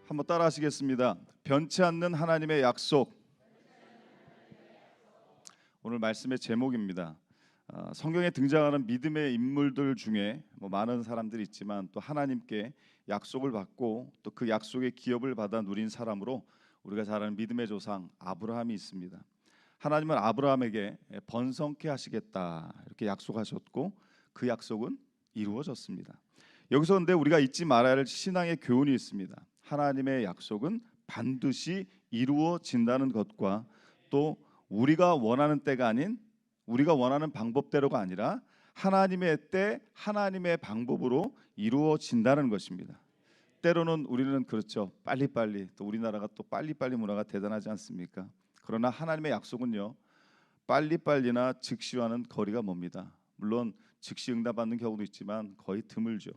한번 따라 하시겠습니다. 변치 않는 하나님의 약속. 오늘 말씀의 제목입니다. 성경에 등장하는 믿음의 인물들 중에 많은 사람들이 있지만 또 하나님께 약속을 받고 또 그 약속의 기업을 받아 누린 사람으로 우리가 잘 아는 믿음의 조상 아브라함이 있습니다. 하나님은 아브라함에게 번성케 하시겠다 이렇게 약속하셨고 그 약속은 이루어졌습니다. 여기서 근데 우리가 잊지 말아야 할 신앙의 교훈이 있습니다. 하나님의 약속은 반드시 이루어진다는 것과 또 우리가 원하는 때가 아닌 우리가 원하는 방법대로가 아니라 하나님의 때 하나님의 방법으로 이루어진다는 것입니다. 때로는 우리는 그렇죠. 빨리빨리 또 우리나라가 또 빨리빨리 문화가 대단하지 않습니까? 그러나 하나님의 약속은요. 빨리빨리나 즉시와는 거리가 멉니다. 물론 즉시 응답받는 경우도 있지만 거의 드물죠.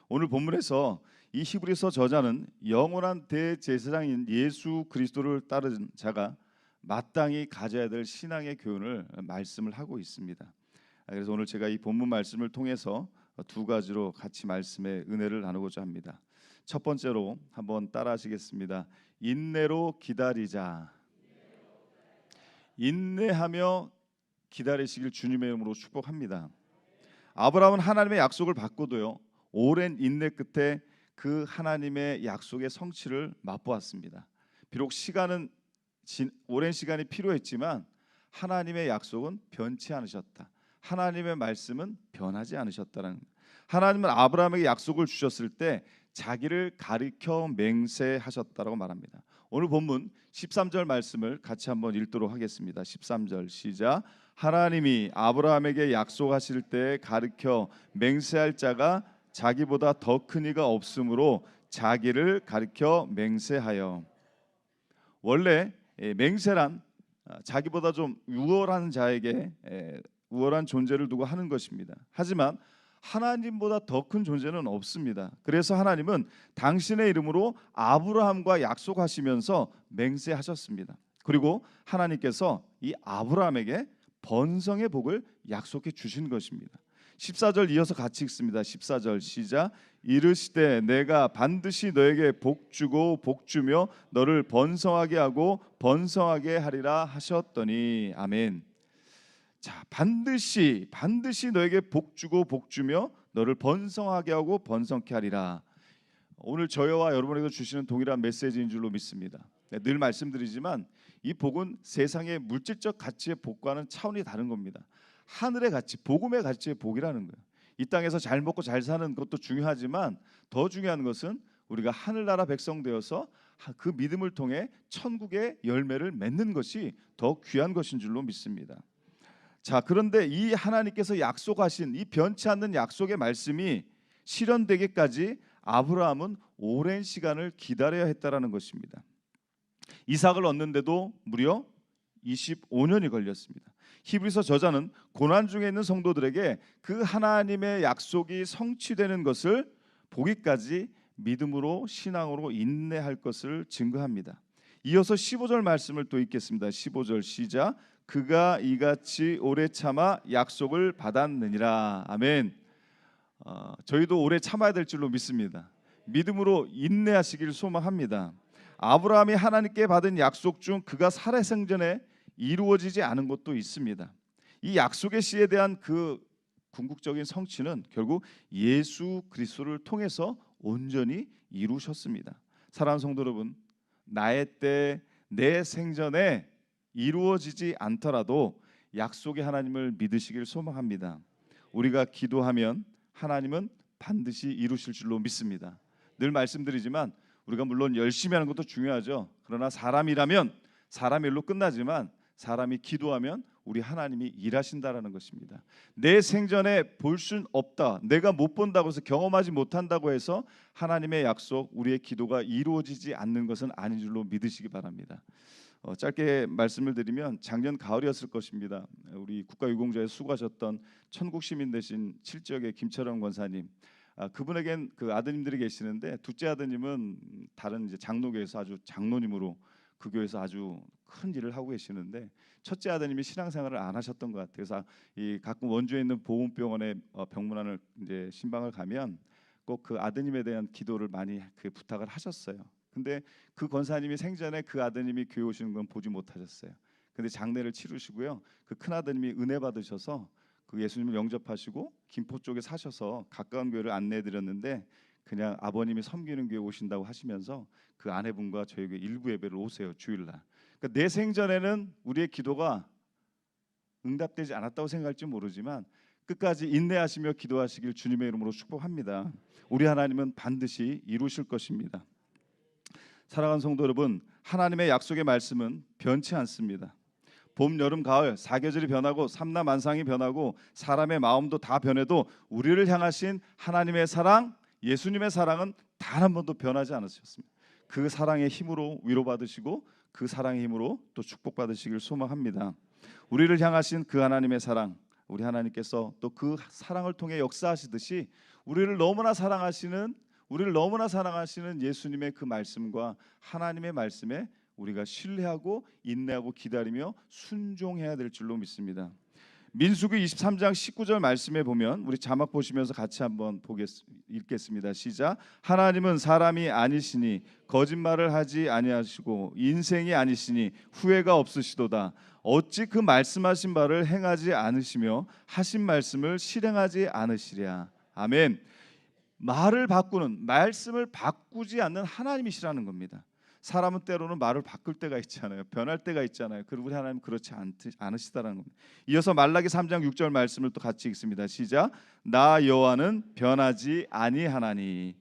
오늘 본문에서 이 히브리서 저자는 영원한 대제사장인 예수 그리스도를 따르는 자가 마땅히 가져야 될 신앙의 교훈을 말씀을 하고 있습니다. 그래서 오늘 제가 이 본문 말씀을 통해서 두 가지로 같이 말씀의 은혜를 나누고자 합니다. 첫 번째로 한번 따라하시겠습니다. 인내로 기다리자. 인내하며 기다리시길 주님의 이름으로 축복합니다. 아브라함은 하나님의 약속을 받고도요. 오랜 인내 끝에 그 하나님의 약속의 성취를 맛보았습니다. 비록 오랜 시간이 필요했지만 하나님의 약속은 변치 않으셨다. 하나님의 말씀은 변하지 않으셨다는. 하나님은 아브라함에게 약속을 주셨을 때 자기를 가리켜 맹세하셨다라고 말합니다. 오늘 본문 13절 말씀을 같이 한번 읽도록 하겠습니다. 13절 시작. 하나님이 아브라함에게 약속하실 때 가리켜 맹세할 자가 자기보다 더 큰 이가 없으므로 자기를 가리켜 맹세하여. 원래 맹세란 자기보다 좀 우월한 자에게 우월한 존재를 두고 하는 것입니다. 하지만 하나님보다 더 큰 존재는 없습니다. 그래서 하나님은 당신의 이름으로 아브라함과 약속하시면서 맹세하셨습니다. 그리고 하나님께서 이 아브라함에게 번성의 복을 약속해 주신 것입니다. 14절 이어서 같이 읽습니다. 14절 시작. 이르시되 내가 반드시 너에게 복 주고 복 주며 너를 번성하게 하고 번성하게 하리라 하셨더니. 아멘. 자, 반드시 너에게 복 주고 복 주며 너를 번성하게 하고 번성케 하리라. 오늘 저와 여러분에게 주시는 동일한 메시지인 줄로 믿습니다. 늘 말씀드리지만 이 복은 세상의 물질적 가치의 복과는 차원이 다른 겁니다. 하늘의 가치, 복음의 가치의 복이라는 거예요. 이 땅에서 잘 먹고 잘 사는 것도 중요하지만 더 중요한 것은 우리가 하늘나라 백성 되어서 그 믿음을 통해 천국의 열매를 맺는 것이 더 귀한 것인 줄로 믿습니다. 자, 그런데 이 하나님께서 약속하신 이 변치 않는 약속의 말씀이 실현되기까지 아브라함은 오랜 시간을 기다려야 했다라는 것입니다. 이삭을 얻는데도 무려 25년이 걸렸습니다. 히브리서 저자는 고난 중에 있는 성도들에게 그 하나님의 약속이 성취되는 것을 보기까지 믿음으로 신앙으로 인내할 것을 증거합니다. 이어서 15절 말씀을 또 읽겠습니다. 15절 시작. 그가 이같이 오래 참아 약속을 받았느니라. 아멘. 저희도 오래 참아야 될 줄로 믿습니다. 믿음으로 인내하시길 소망합니다. 아브라함이 하나님께 받은 약속 중 그가 살아생전에 이루어지지 않은 것도 있습니다. 이 약속의 씨에 대한 그 궁극적인 성취는 결국 예수 그리스도를 통해서 온전히 이루셨습니다. 사랑하는 성도 여러분, 나의 때 내 생전에 이루어지지 않더라도 약속의 하나님을 믿으시길 소망합니다. 우리가 기도하면 하나님은 반드시 이루실 줄로 믿습니다. 늘 말씀드리지만 우리가 물론 열심히 하는 것도 중요하죠. 그러나 사람이라면 사람 일로 끝나지만 사람이 기도하면 우리 하나님이 일하신다라는 것입니다. 내 생전에 볼 순 없다. 내가 못 본다고 해서 경험하지 못한다고 해서 하나님의 약속, 우리의 기도가 이루어지지 않는 것은 아닌 줄로 믿으시기 바랍니다. 짧게 말씀을 드리면 작년 가을이었을 것입니다. 우리 국가유공자에 수고하셨던 천국 시민 되신 칠지역의 김철원 권사님, 그분에겐 그 아드님들이 계시는데 둘째 아드님은 다른 이제 장로교에서 아주 장로님으로 그 교회에서 아주 큰 일을 하고 계시는데 첫째 아드님이 신앙생활을 안 하셨던 것 같아요. 그래서 이 가끔 원주에 있는 보훈병원에 병문안을 이제 신방을 가면 꼭 그 아드님에 대한 기도를 많이 그 부탁을 하셨어요. 근데 그 권사님이 생전에 그 아드님이 교회 오시는 건 보지 못하셨어요. 근데 장례를 치르시고요. 그 큰 아드님이 은혜 받으셔서 그 예수님을 영접하시고 김포 쪽에 사셔서 가까운 교회를 안내해 드렸는데 그냥 아버님이 섬기는 교회 오신다고 하시면서 그 아내분과 저희 교회 일부 예배를 오세요, 주일날. 그러니까 내 생전에는 우리의 기도가 응답되지 않았다고 생각할지 모르지만 끝까지 인내하시며 기도하시길 주님의 이름으로 축복합니다. 우리 하나님은 반드시 이루실 것입니다. 사랑하는 성도 여러분, 하나님의 약속의 말씀은 변치 않습니다. 봄, 여름, 가을 사계절이 변하고 삼라만상이 변하고 사람의 마음도 다 변해도 우리를 향하신 하나님의 사랑, 예수님의 사랑은 단 한 번도 변하지 않으셨습니다. 그 사랑의 힘으로 위로받으시고 그 사랑의 힘으로 또 축복받으시길 소망합니다. 우리를 향하신 그 하나님의 사랑, 우리 하나님께서 또 그 사랑을 통해 역사하시듯이 우리를 너무나 사랑하시는 예수님의 그 말씀과 하나님의 말씀에 우리가 신뢰하고 인내하고 기다리며 순종해야 될 줄로 믿습니다. 민수기 23장 19절 말씀에 보면 우리 자막 보시면서 같이 한번 읽겠습니다. 시작. 하나님은 사람이 아니시니 거짓말을 하지 아니하시고 인생이 아니시니 후회가 없으시도다. 어찌 그 말씀하신 바를 행하지 않으시며 하신 말씀을 실행하지 않으시랴. 아멘. 말을 바꾸는, 말씀을 바꾸지 않는 하나님이시라는 겁니다. 사람은 때로는 말을 바꿀 때가 있잖아요. 변할 때가 있잖아요. 그리고 우리 하나님 그렇지 않으시다라는 겁니다. 이어서 말라기 3장 6절 말씀을 또 같이 읽습니다. 시작. 나 여호와는 변하지 아니하나니.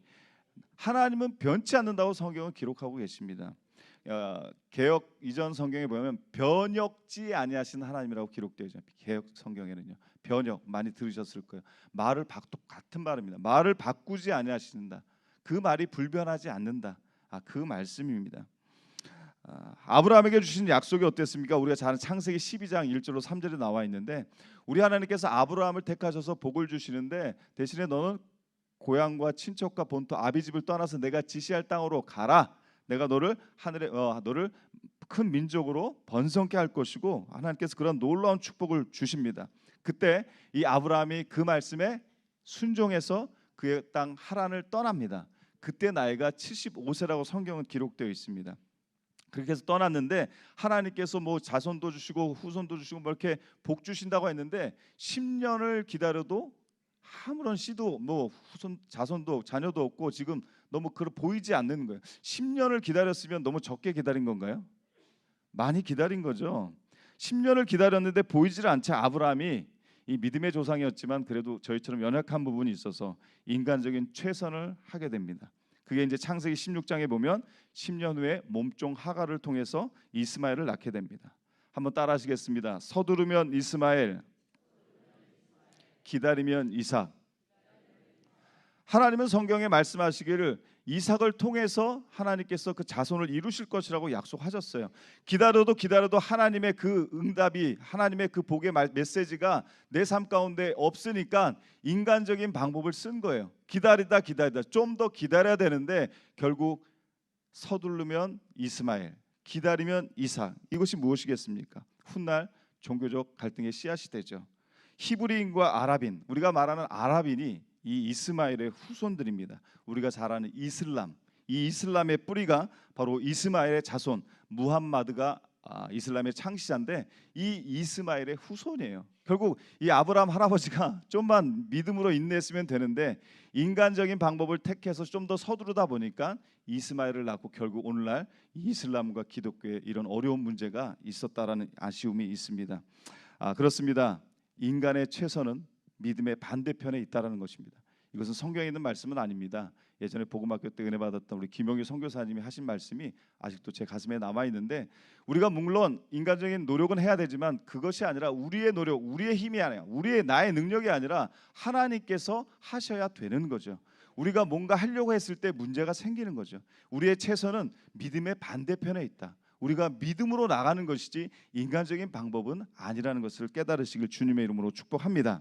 하나님은 변치 않는다고 성경은 기록하고 계십니다. 개역 이전 성경에 보면 변혁지 아니하신 하나님이라고 기록되어 있잖아요. 개역 성경에는요. 변혁 많이 들으셨을 거예요. 말을 같은 말입니다. 말을 바꾸지 아니하신다. 그 말이 불변하지 않는다. 그 말씀입니다. 아브라함에게 주신 약속이 어땠습니까? 우리가 잘 아는 창세기 12장 1절로 3절에 나와 있는데 우리 하나님께서 아브라함을 택하셔서 복을 주시는데 대신에 너는 고향과 친척과 본토 아비집을 떠나서 내가 지시할 땅으로 가라. 내가 너를 너를 큰 민족으로 번성케 할 것이고 하나님께서 그런 놀라운 축복을 주십니다. 그때 이 아브라함이 그 말씀에 순종해서 그의 땅 하란을 떠납니다. 그때 나이가 75세라고 성경은 기록되어 있습니다. 그렇게 해서 떠났는데 하나님께서 뭐 자손도 주시고 후손도 주시고 뭐 이렇게 복 주신다고 했는데 10년을 기다려도 아무런 씨도 뭐 후손 자손도 자녀도 없고 지금 너무 보이지 않는 거예요. 10년을 기다렸으면 너무 적게 기다린 건가요? 많이 기다린 거죠. 10년을 기다렸는데 보이질 않자 아브라함이 이 믿음의 조상이었지만 그래도 저희처럼 연약한 부분이 있어서 인간적인 최선을 하게 됩니다. 그게 이제 창세기 16장에 보면 10년 후에 몸종 하갈을 통해서 이스마엘을 낳게 됩니다. 한번 따라하시겠습니다. 서두르면 이스마엘, 기다리면 이삭. 하나님은 성경에 말씀하시기를 이삭을 통해서 하나님께서 그 자손을 이루실 것이라고 약속하셨어요. 기다려도 하나님의 그 응답이, 하나님의 그 복의 메시지가 내 삶 가운데 없으니까 인간적인 방법을 쓴 거예요. 기다리다 좀 더 기다려야 되는데 결국 서두르면 이스마엘, 기다리면 이삭. 이것이 무엇이겠습니까? 훗날 종교적 갈등의 씨앗이 되죠. 히브리인과 아랍인, 우리가 말하는 아랍인이 이 이스마엘의 후손들입니다. 우리가 잘 아는 이슬람, 이 이슬람의 뿌리가 바로 이스마엘의 자손 무함마드가 이슬람의 창시자인데 이 이스마엘의 후손이에요. 결국 이 아브라함 할아버지가 좀만 믿음으로 인내했으면 되는데 인간적인 방법을 택해서 좀 더 서두르다 보니까 이스마엘을 낳고 결국 오늘날 이슬람과 기독교에 이런 어려운 문제가 있었다라는 아쉬움이 있습니다. 그렇습니다. 인간의 최선은 믿음의 반대편에 있다라는 것입니다. 이것은 성경에 있는 말씀은 아닙니다. 예전에 복음학교 때 은혜 받았던 우리 김용희 선교사님이 하신 말씀이 아직도 제 가슴에 남아 있는데 우리가 물론 인간적인 노력은 해야 되지만 그것이 아니라 우리의 노력, 우리의 힘이 아니라 나의 능력이 아니라 하나님께서 하셔야 되는 거죠. 우리가 뭔가 하려고 했을 때 문제가 생기는 거죠. 우리의 최선은 믿음의 반대편에 있다. 우리가 믿음으로 나가는 것이지 인간적인 방법은 아니라는 것을 깨달으시길 주님의 이름으로 축복합니다.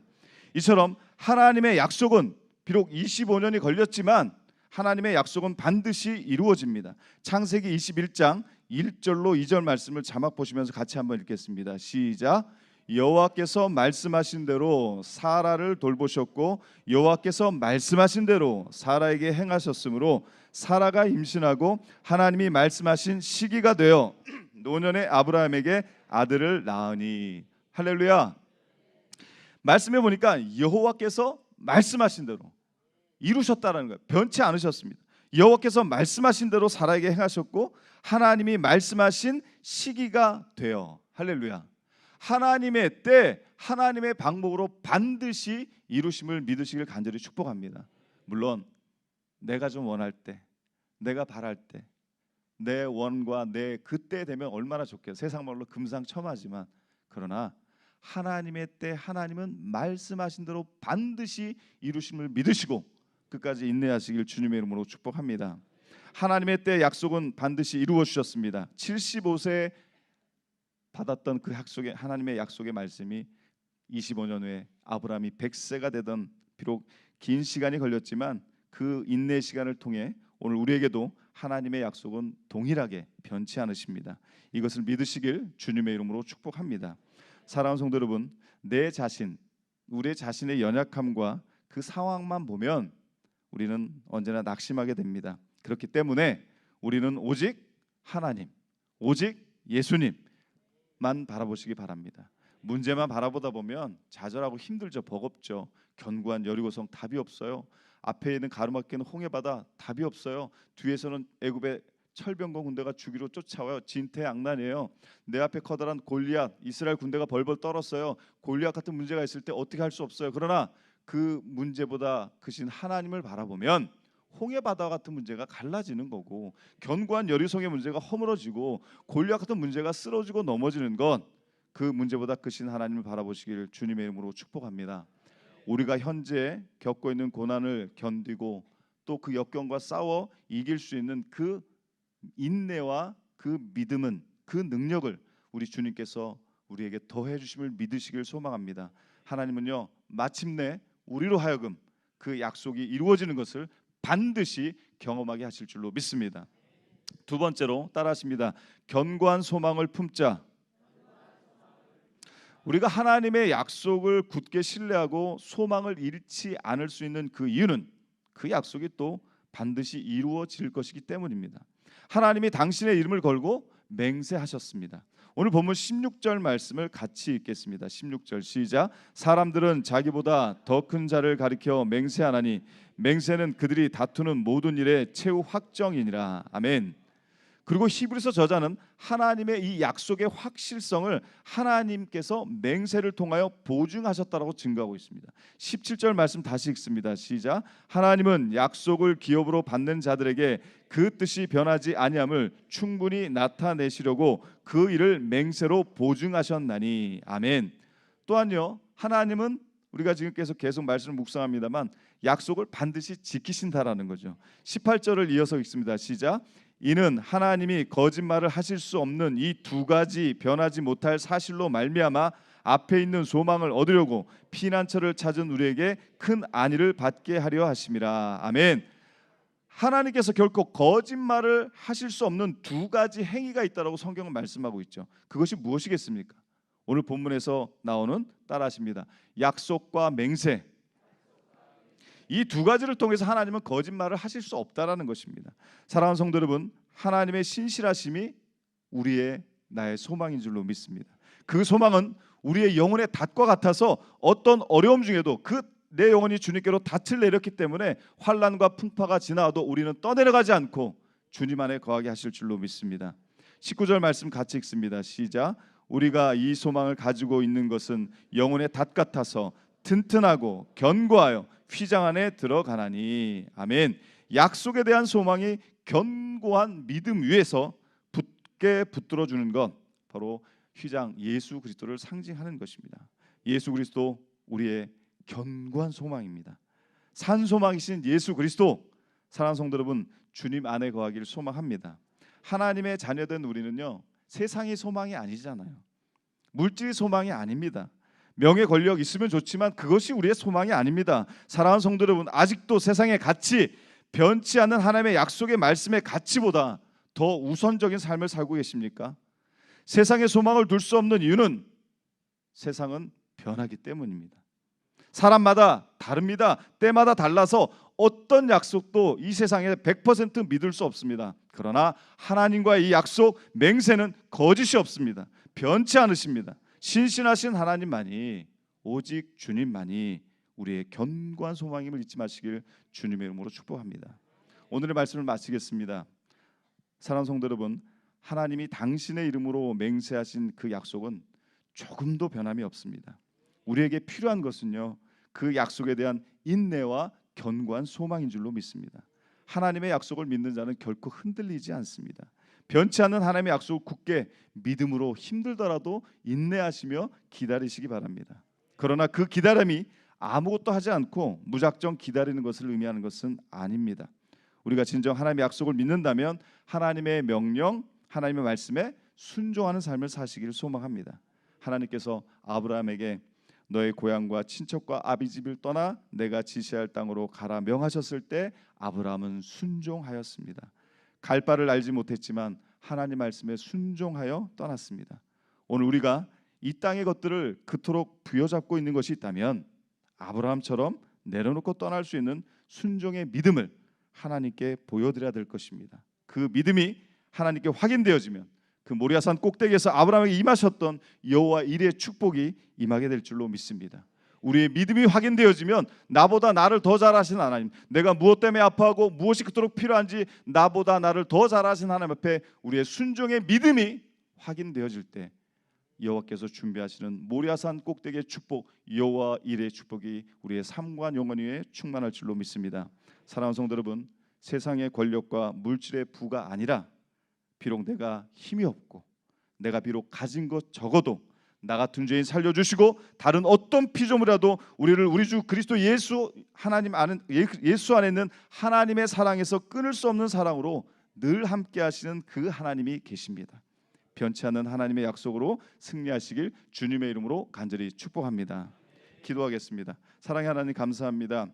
이처럼 하나님의 약속은 비록 25년이 걸렸지만 하나님의 약속은 반드시 이루어집니다. 창세기 21장 1절로 2절 말씀을 자막 보시면서 같이 한번 읽겠습니다. 시작. 여호와께서 말씀하신 대로 사라를 돌보셨고 여호와께서 말씀하신 대로 사라에게 행하셨으므로 사라가 임신하고 하나님이 말씀하신 시기가 되어 노년의 아브라함에게 아들을 낳으니. 할렐루야. 말씀해 보니까 여호와께서 말씀하신 대로 이루셨다라는 거예요. 변치 않으셨습니다. 여호와께서 말씀하신 대로 사라에게 행하셨고 하나님이 말씀하신 시기가 되어. 할렐루야. 하나님의 때 하나님의 방법으로 반드시 이루심을 믿으시길 간절히 축복합니다. 물론 내가 좀 원할 때, 내가 바랄 때, 내 원과 내 그때 되면 얼마나 좋겠어요. 세상 말로 금상첨화지만 그러나 하나님의 때 하나님은 말씀하신 대로 반드시 이루심을 믿으시고 끝까지 인내하시길 주님의 이름으로 축복합니다. 하나님의 때 약속은 반드시 이루어 주셨습니다. 75세에 받았던 그 약속의 하나님의 약속의 말씀이 25년 후에 아브라함이 100세가 되던 비록 긴 시간이 걸렸지만 그 인내 시간을 통해 오늘 우리에게도 하나님의 약속은 동일하게 변치 않으십니다. 이것을 믿으시길 주님의 이름으로 축복합니다. 사랑하는 성도 여러분, 내 자신, 우리 자신의 연약함과 그 상황만 보면 우리는 언제나 낙심하게 됩니다. 그렇기 때문에 우리는 오직 하나님, 오직 예수님만 바라보시기 바랍니다. 문제만 바라보다 보면 좌절하고 힘들죠. 버겁죠. 견고한 여리고성 답이 없어요. 앞에 있는 가르막기는 홍해바다 답이 없어요. 뒤에서는 애굽의 철병거 군대가 주기로 쫓아와요. 진퇴양난이에요. 내 앞에 커다란 골리앗, 이스라엘 군대가 벌벌 떨었어요. 골리앗 같은 문제가 있을 때 어떻게 할 수 없어요. 그러나 그 문제보다 크신 하나님을 바라보면 홍해바다 같은 문제가 갈라지는 거고 견고한 여리성의 문제가 허물어지고 골리앗 같은 문제가 쓰러지고 넘어지는 건 그 문제보다 크신 하나님을 바라보시길 주님의 이름으로 축복합니다. 우리가 현재 겪고 있는 고난을 견디고 또 그 역경과 싸워 이길 수 있는 그 인내와 그 믿음은, 그 능력을 우리 주님께서 우리에게 더해 주심을 믿으시길 소망합니다. 하나님은요 마침내 우리로 하여금 그 약속이 이루어지는 것을 반드시 경험하게 하실 줄로 믿습니다. 두 번째로 따라하십니다. 견고한 소망을 품자. 우리가 하나님의 약속을 굳게 신뢰하고 소망을 잃지 않을 수 있는 그 이유는 그 약속이 또 반드시 이루어질 것이기 때문입니다. 하나님이 당신의 이름을 걸고 맹세하셨습니다. 오늘 본문 16절 말씀을 같이 읽겠습니다. 16절 시작. 사람들은 자기보다 더 큰 자를 가리켜 맹세하나니 맹세는 그들이 다투는 모든 일의 최후 확정이니라. 아멘. 그리고 히브리서 저자는 하나님의 이 약속의 확실성을 하나님께서 맹세를 통하여 보증하셨다라고 증거하고 있습니다. 17절 말씀 다시 읽습니다. 시작. 하나님은 약속을 기업으로 받는 자들에게 그 뜻이 변하지 아니함을 충분히 나타내시려고 그 일을 맹세로 보증하셨나니. 아멘. 또한요 하나님은 우리가 지금 계속 말씀을 묵상합니다만 약속을 반드시 지키신다라는 거죠. 18절을 이어서 읽습니다. 시작. 이는 하나님이 거짓말을 하실 수 없는 이 두 가지 변하지 못할 사실로 말미암아 앞에 있는 소망을 얻으려고 피난처를 찾은 우리에게 큰 안위를 받게 하려 하심이라. 아멘. 하나님께서 결코 거짓말을 하실 수 없는 두 가지 행위가 있다라고 성경은 말씀하고 있죠. 그것이 무엇이겠습니까? 오늘 본문에서 나오는 따라하십니다. 약속과 맹세. 이 두 가지를 통해서 하나님은 거짓말을 하실 수 없다라는 것입니다. 사랑하는 성도 여러분, 하나님의 신실하심이 우리의 나의 소망인 줄로 믿습니다. 그 소망은 우리의 영혼의 닷과 같아서 어떤 어려움 중에도 그 내 영혼이 주님께로 닻을 내렸기 때문에 환난과 풍파가 지나와도 우리는 떠내려가지 않고 주님 안에 거하게 하실 줄로 믿습니다. 19절 말씀 같이 읽습니다. 시작. 우리가 이 소망을 가지고 있는 것은 영혼의 닷 같아서 튼튼하고 견고하여 휘장 안에 들어가나니. 아멘. 약속에 대한 소망이 견고한 믿음 위에서 붙게 붙들어 주는 것, 바로 휘장 예수 그리스도를 상징하는 것입니다. 예수 그리스도 우리의 견고한 소망입니다. 산 소망이신 예수 그리스도, 사랑하는 성도 여러분, 주님 안에 거하기를 소망합니다. 하나님의 자녀된 우리는요 세상이 소망이 아니잖아요. 물질이 소망이 아닙니다. 명예 권력 있으면 좋지만 그것이 우리의 소망이 아닙니다. 사랑하는 성도 여러분, 아직도 세상의 가치, 변치 않는 하나님의 약속의 말씀의 가치보다 더 우선적인 삶을 살고 계십니까? 세상에 소망을 둘 수 없는 이유는 세상은 변하기 때문입니다. 사람마다 다릅니다. 때마다 달라서 어떤 약속도 이 세상에 100% 믿을 수 없습니다. 그러나 하나님과의 이 약속 맹세는 거짓이 없습니다. 변치 않으십니다. 신실하신 하나님만이, 오직 주님만이 우리의 견고한 소망임을 잊지 마시길 주님의 이름으로 축복합니다. 오늘의 말씀을 마치겠습니다. 사랑하는 성도 여러분, 하나님이 당신의 이름으로 맹세하신 그 약속은 조금도 변함이 없습니다. 우리에게 필요한 것은요, 그 약속에 대한 인내와 견고한 소망인 줄로 믿습니다. 하나님의 약속을 믿는 자는 결코 흔들리지 않습니다. 변치 않는 하나님의 약속을 굳게 믿음으로 힘들더라도 인내하시며 기다리시기 바랍니다. 그러나 그 기다림이 아무것도 하지 않고 무작정 기다리는 것을 의미하는 것은 아닙니다. 우리가 진정 하나님의 약속을 믿는다면 하나님의 명령, 하나님의 말씀에 순종하는 삶을 사시기를 소망합니다. 하나님께서 아브라함에게 너의 고향과 친척과 아비 집을 떠나 내가 지시할 땅으로 가라 명하셨을 때 아브라함은 순종하였습니다. 갈 바를 알지 못했지만 하나님 말씀에 순종하여 떠났습니다. 오늘 우리가 이 땅의 것들을 그토록 부여잡고 있는 것이 있다면 아브라함처럼 내려놓고 떠날 수 있는 순종의 믿음을 하나님께 보여드려야 될 것입니다. 그 믿음이 하나님께 확인되어지면 그 모리아산 꼭대기에서 아브라함에게 임하셨던 여호와 이레의 축복이 임하게 될 줄로 믿습니다. 우리의 믿음이 확인되어지면 나보다 나를 더 잘하신 하나님, 내가 무엇 때문에 아파하고 무엇이 그토록 필요한지 나보다 나를 더 잘하신 하나님 앞에 우리의 순종의 믿음이 확인되어질 때 여호와께서 준비하시는 모리아산 꼭대기의 축복, 여호와 이레의 축복이 우리의 삶과 영혼에 충만할 줄로 믿습니다. 사랑하는 성도 여러분, 세상의 권력과 물질의 부가 아니라 비록 내가 힘이 없고 내가 비록 가진 것 적어도 나 같은 죄인 살려주시고 다른 어떤 피조물이라도 우리를 우리 주 그리스도 예수 예수 안에 있는 하나님의 사랑에서 끊을 수 없는 사랑으로 늘 함께 하시는 그 하나님이 계십니다. 변치 않는 하나님의 약속으로 승리하시길 주님의 이름으로 간절히 축복합니다. 기도하겠습니다. 사랑의 하나님 감사합니다.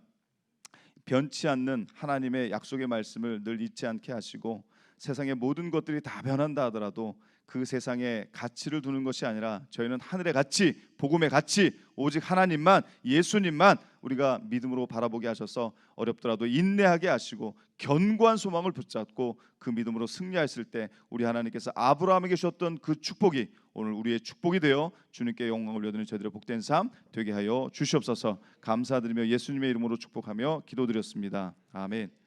변치 않는 하나님의 약속의 말씀을 늘 잊지 않게 하시고 세상의 모든 것들이 다 변한다 하더라도 그 세상에 가치를 두는 것이 아니라 저희는 하늘의 가치, 복음의 가치, 오직 하나님만, 예수님만 우리가 믿음으로 바라보게 하셔서 어렵더라도 인내하게 하시고 견고한 소망을 붙잡고 그 믿음으로 승리하실 때 우리 하나님께서 아브라함에게 주셨던 그 축복이 오늘 우리의 축복이 되어 주님께 영광을 올려드리는 저희들의 복된 삶 되게 하여 주시옵소서. 감사드리며 예수님의 이름으로 축복하며 기도드렸습니다. 아멘.